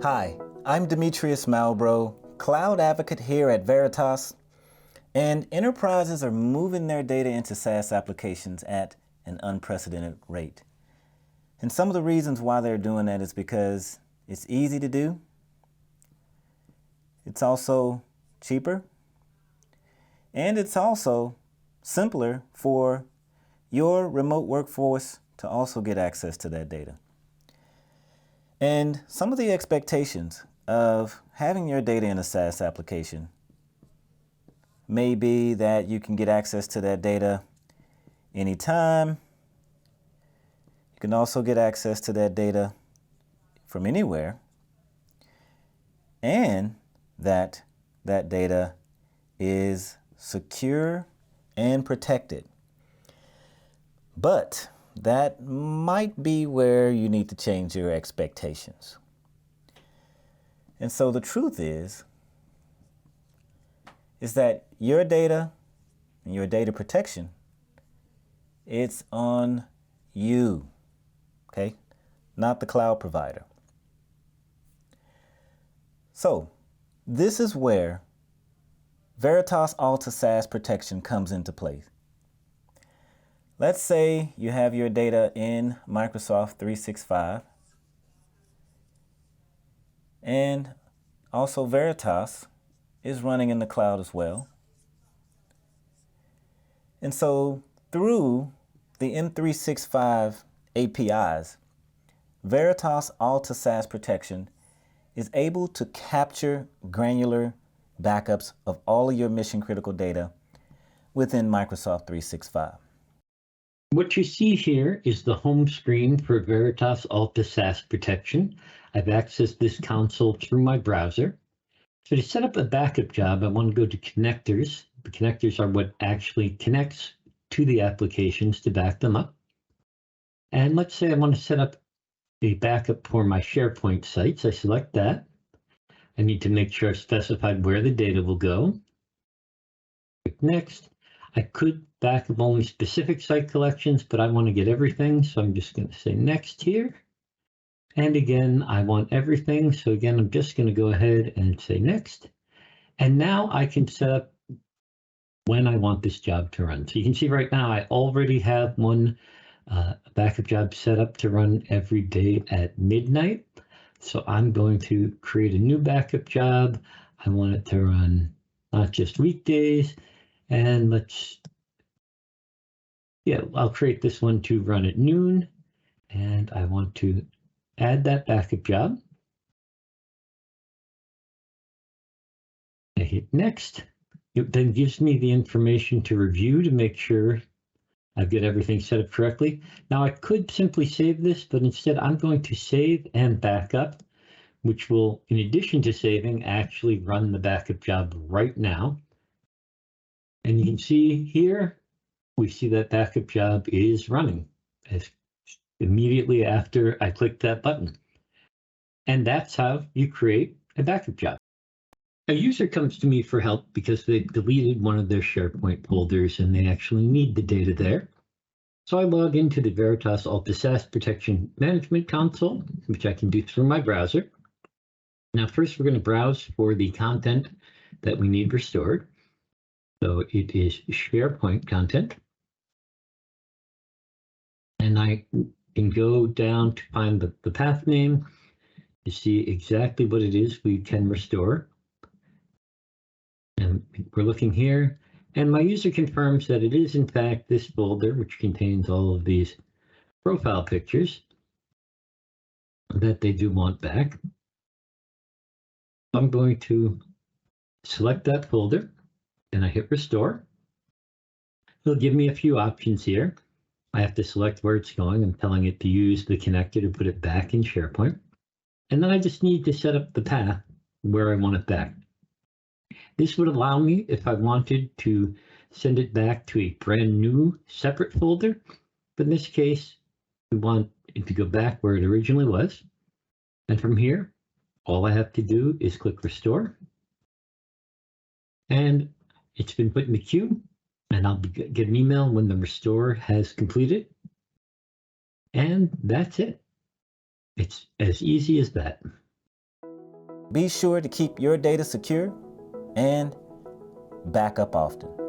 Hi, I'm Demetrius Malbro, Cloud Advocate here at Veritas, and enterprises are moving their data into SaaS applications at an unprecedented rate. And some of the reasons why they're doing that is because it's easy to do, it's also cheaper, and it's also simpler for your remote workforce to also get access to that data. And some of the expectations of having your data in a SaaS application may be that you can get access to that data anytime. You can also get access to that data from anywhere, and that data is secure and protected. But that might be where you need to change your expectations. And so the truth is that your data and your data protection, it's on you, okay? Not the cloud provider. So this is where Veritas Alta SaaS protection comes into play. Let's say you have your data in Microsoft 365, and also Veritas is running in the cloud as well. And so through the M365 APIs, Veritas Alta SaaS protection is able to capture granular backups of all of your mission critical data within Microsoft 365. What you see here is the home screen for Veritas Alta SaaS protection. I've accessed this console through my browser. So to set up a backup job, I want to go to connectors. The connectors are what actually connects to the applications to back them up. And let's say I want to set up a backup for my SharePoint sites. I select that. I need to make sure I've specified where the data will go. Click Next. I could back up only specific site collections, but I want to get everything. So I'm just going to say next here. And again, I want everything. So again, I'm just going to go ahead and say next. And now I can set up when I want this job to run. So you can see right now, I already have one backup job set up to run every day at midnight. So I'm going to create a new backup job. I want it to run not just weekdays. And I'll create this one to run at noon. And I want to add that backup job. I hit next. It then gives me the information to review to make sure I've got everything set up correctly. Now I could simply save this, but instead I'm going to save and backup, which will, in addition to saving, actually run the backup job right now. And you can see here, we see that backup job is running as immediately after I click that button. And that's how you create a backup job. A user comes to me for help because they've deleted one of their SharePoint folders and they actually need the data there. So I log into the Veritas Alta SaaS Protection Management Console, which I can do through my browser. Now, first, we're going to browse for the content that we need restored. So it is SharePoint content. And I can go down to find the path name to see exactly what it is we can restore. And we're looking here, and my user confirms that it is in fact this folder, which contains all of these profile pictures that they do want back. I'm going to select that folder and I hit restore. It'll give me a few options here. I have to select where it's going. I'm telling it to use the connector to put it back in SharePoint. And then I just need to set up the path where I want it back. This would allow me, if I wanted, to send it back to a brand new separate folder. But in this case, we want it to go back where it originally was. And from here, all I have to do is click restore. And it's been put in the queue. And I'll get an email when the restore has completed. And that's it. It's as easy as that. Be sure to keep your data secure and back up often.